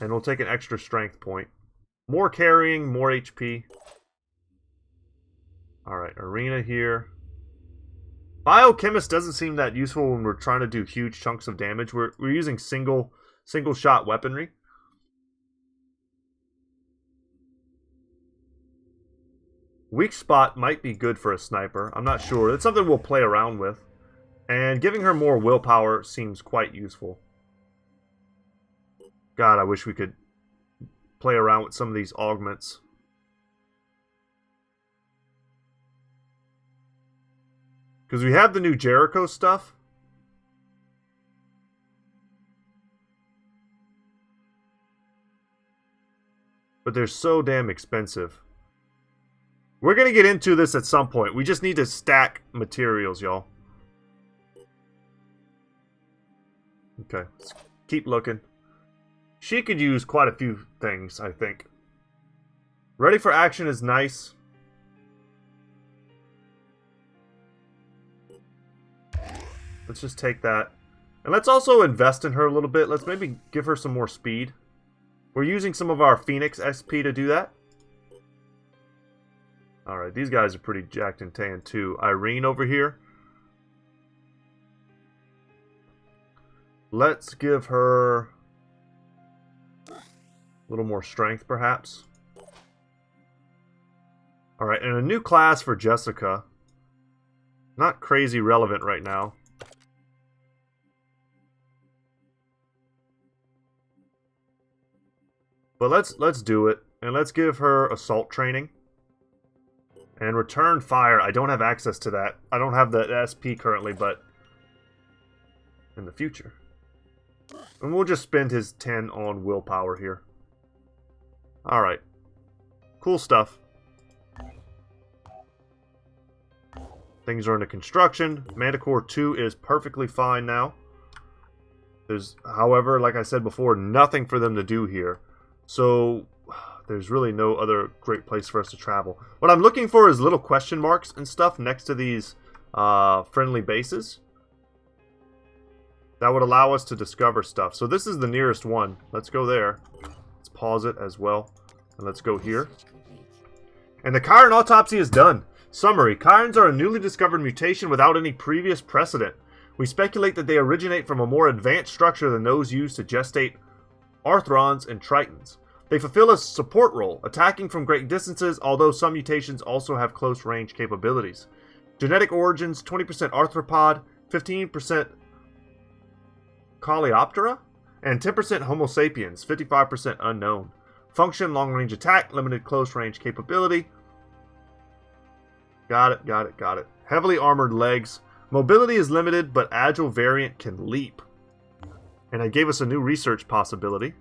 And we'll take an extra strength point. More carrying, more HP. Alright, Arena here. Biochemist doesn't seem that useful when we're trying to do huge chunks of damage. We're using single shot weaponry. Weak spot might be good for a sniper. I'm not sure. It's something we'll play around with. And giving her more willpower seems quite useful. God, I wish we could play around with some of these augments. Because we have the new Jericho stuff. But they're so damn expensive. We're going to get into this at some point. We just need to stack materials, y'all. Okay, let's keep looking. She could use quite a few things, I think. Ready for action is nice. Let's just take that. And let's also invest in her a little bit. Let's maybe give her some more speed. We're using some of our Phoenix SP to do that. Alright, these guys are pretty jacked and tan too. Irene over here. let's give her a little more strength, perhaps. Alright, and a new class for Jessica. Not crazy relevant right now. But let's do it. And let's give her assault training. And return fire. I don't have access to that. I don't have the SP currently, but in the future. And we'll just spend his 10 on willpower here. Alright. Cool stuff. Things are into construction. Manticore 2 is perfectly fine now. There's, however, like I said before, nothing for them to do here. So, there's really no other great place for us to travel. What I'm looking for is little question marks and stuff next to these friendly bases. That would allow us to discover stuff. So this is the nearest one. Let's go there. Let's pause it as well. And let's go here. And the Chiron autopsy is done. Summary. Chirons are a newly discovered mutation without any previous precedent. We speculate that they originate from a more advanced structure than those used to gestate Arthrons and Tritons. They fulfill a support role, attacking from great distances, although some mutations also have close range capabilities. Genetic origins, 20% arthropod, 15% Coleoptera, and 10% Homo sapiens, 55% unknown. Function, long-range attack, limited close-range capability. Got it. Heavily armored legs. Mobility is limited, but agile variant can leap. And it gave us a new research possibility.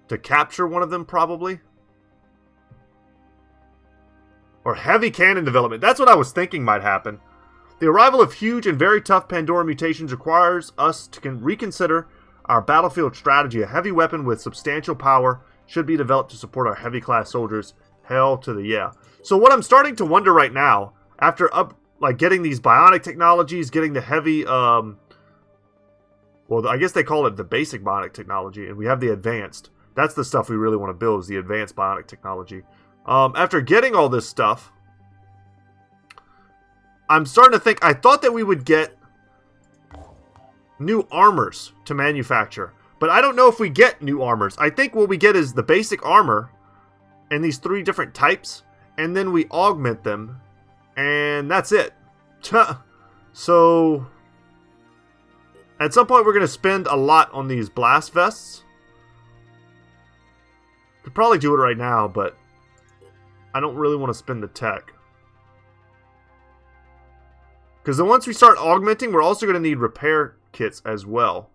To capture one of them, probably. Or heavy cannon development. That's what I was thinking might happen. The arrival of huge and very tough Pandora mutations requires us to reconsider our battlefield strategy. A heavy weapon with substantial power should be developed to support our heavy class soldiers. Hell to the yeah. So what I'm starting to wonder right now, after getting these bionic technologies, getting the heavy, well, I guess they call it the basic bionic technology, and we have the advanced. That's the stuff we really want to build, is the advanced bionic technology. After getting all this stuff, I'm starting to think, I thought that we would get new armors to manufacture. But I don't know if we get new armors. I think what we get is the basic armor and these 3 different types, and then we augment them, and that's it. So, at some point we're going to spend a lot on these blast vests. Could probably do it right now, but I don't really want to spend the tech. Because then once we start augmenting, we're also going to need repair kits as well.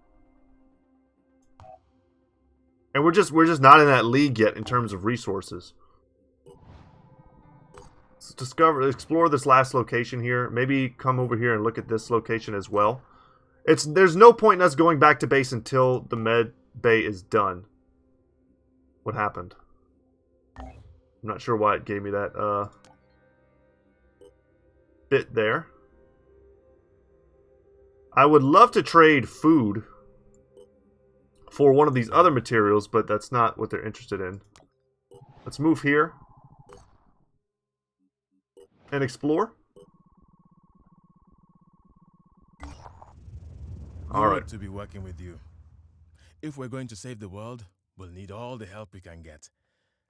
And we're just not in that league yet in terms of resources. Let's explore this last location here. Maybe come over here and look at this location as well. There's no point in us going back to base until the med bay is done. What happened? I'm not sure why it gave me that bit there. I would love to trade food for one of these other materials, but that's not what they're interested in. Let's move here and explore. All right. To be working with you. If we're going to save the world, we'll need all the help we can get.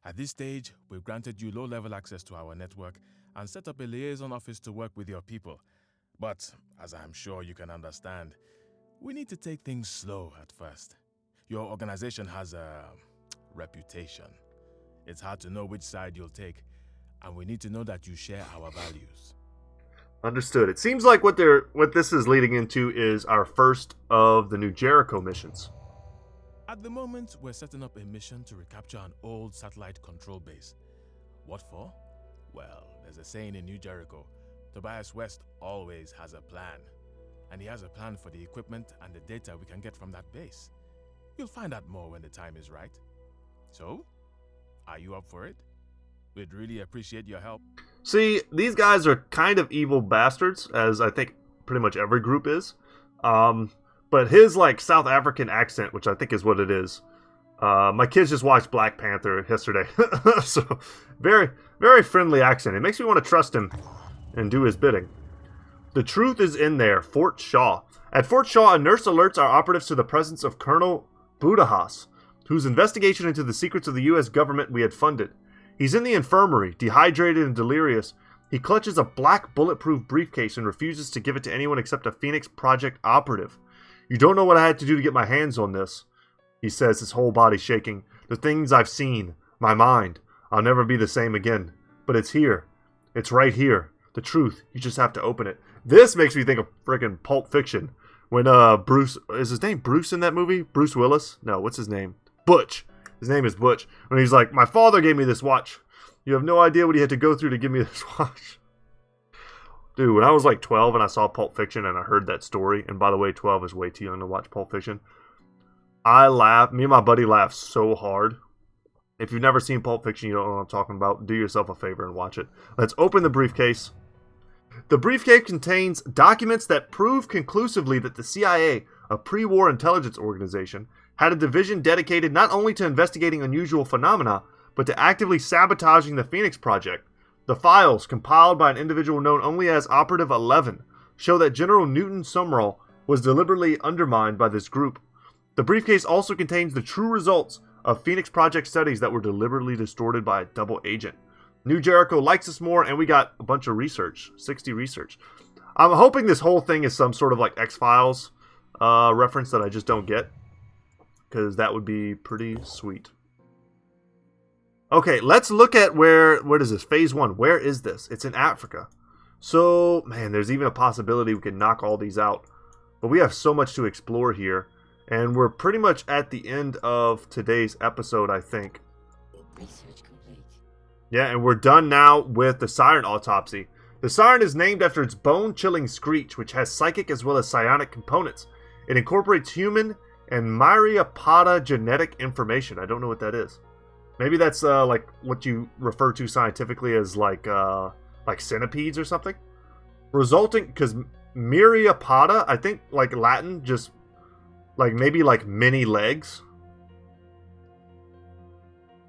At this stage, we've granted you low-level access to our network and set up a liaison office to work with your people. But, as I'm sure you can understand, we need to take things slow at first. Your organization has a reputation. It's hard to know which side you'll take, and we need to know that you share our values. Understood. It seems like what this is leading into is our first of the new Jericho missions. At the moment, we're setting up a mission to recapture an old satellite control base. What for? Well, there's a saying in New Jericho, Tobias West always has a plan. And he has a plan for the equipment and the data we can get from that base. You'll find out more when the time is right. So, are you up for it? We'd really appreciate your help. See, these guys are kind of evil bastards, as I think pretty much every group is. But his, South African accent, which I think is what it is. My kids just watched Black Panther yesterday. So, very, very friendly accent. It makes me want to trust him and do his bidding. The truth is in there. Fort Shaw. At Fort Shaw, a nurse alerts our operatives to the presence of Colonel Budahas, whose investigation into the secrets of the U.S. government we had funded. He's in the infirmary, dehydrated and delirious. He clutches a black bulletproof briefcase and refuses to give it to anyone except a Phoenix Project operative. You don't know what I had to do to get my hands on this, he says, his whole body shaking. The things I've seen, my mind, I'll never be the same again. But it's here. It's right here. The truth. You just have to open it. This makes me think of friggin' Pulp Fiction. When Bruce, is his name Bruce in that movie? Bruce Willis? No, what's his name? Butch. His name is Butch. When he's like, my father gave me this watch. You have no idea what he had to go through to give me this watch. Dude, when I was like 12 and I saw Pulp Fiction and I heard that story, and by the way, 12 is way too young to watch Pulp Fiction, I laughed. Me and my buddy laughed so hard. If you've never seen Pulp Fiction, you don't know what I'm talking about, do yourself a favor and watch it. Let's open the briefcase. The briefcase contains documents that prove conclusively that the CIA, a pre-war intelligence organization, had a division dedicated not only to investigating unusual phenomena, but to actively sabotaging the Phoenix Project. The files, compiled by an individual known only as Operative 11, show that General Newton Sumrall was deliberately undermined by this group. The briefcase also contains the true results of Phoenix Project studies that were deliberately distorted by a double agent. New Jericho likes us more, and we got a bunch of research, 60 research. I'm hoping this whole thing is some sort of like X-Files reference that I just don't get, because that would be pretty sweet. Okay, let's look at what is this? Phase 1. Where is this? It's in Africa. So, man, there's even a possibility we could knock all these out. But we have so much to explore here. And we're pretty much at the end of today's episode, I think. Research complete. Yeah, and we're done now with the siren autopsy. The siren is named after its bone-chilling screech, which has psychic as well as psionic components. It incorporates human and myriapoda genetic information. I don't know what that is. Maybe that's like what you refer to scientifically as like centipedes or something. Resulting, because myriapoda, I think like Latin, just like maybe like many legs.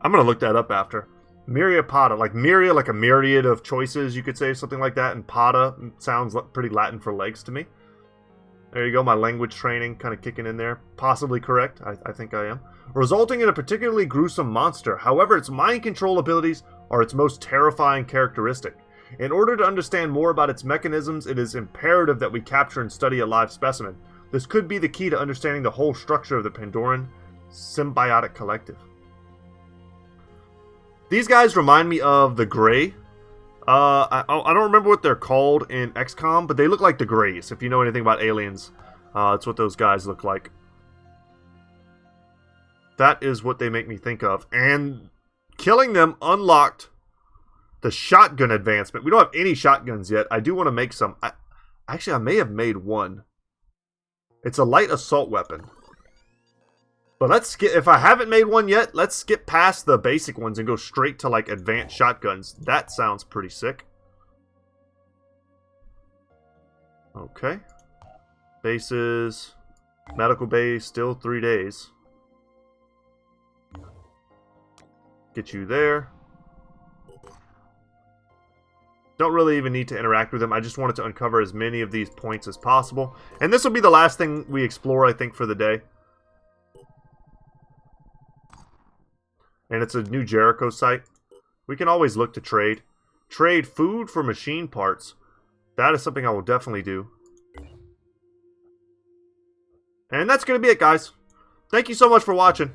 I'm gonna look that up after. Myriapoda, like myria, like a myriad of choices, you could say, something like that. And poda sounds pretty Latin for legs to me. There you go, my language training kind of kicking in there. Possibly correct, I think I am. Resulting in a particularly gruesome monster. However, its mind control abilities are its most terrifying characteristic. In order to understand more about its mechanisms, it is imperative that we capture and study a live specimen. This could be the key to understanding the whole structure of the Pandoran symbiotic collective. These guys remind me of the Grey. I don't remember what they're called in XCOM, but they look like the Greys. If you know anything about aliens, it's what those guys look like. That is what they make me think of. And killing them unlocked the shotgun advancement. We don't have any shotguns yet. I do want to make some. Actually, I may have made one. It's a light assault weapon. But let's skip. If I haven't made one yet, let's skip past the basic ones and go straight to like advanced shotguns. That sounds pretty sick. Okay. Bases. Medical base. Still 3 days. Get you there. Don't really even need to interact with them. I just wanted to uncover as many of these points as possible. And this will be the last thing we explore, I think, for the day. And it's a New Jericho site. We can always look to trade. Trade food for machine parts. That is something I will definitely do. And that's going to be it, guys. Thank you so much for watching.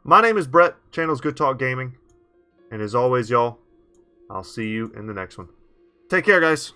My name is Brett. Channel's Goodtalk Gaming. And as always, y'all, I'll see you in the next one. Take care, guys.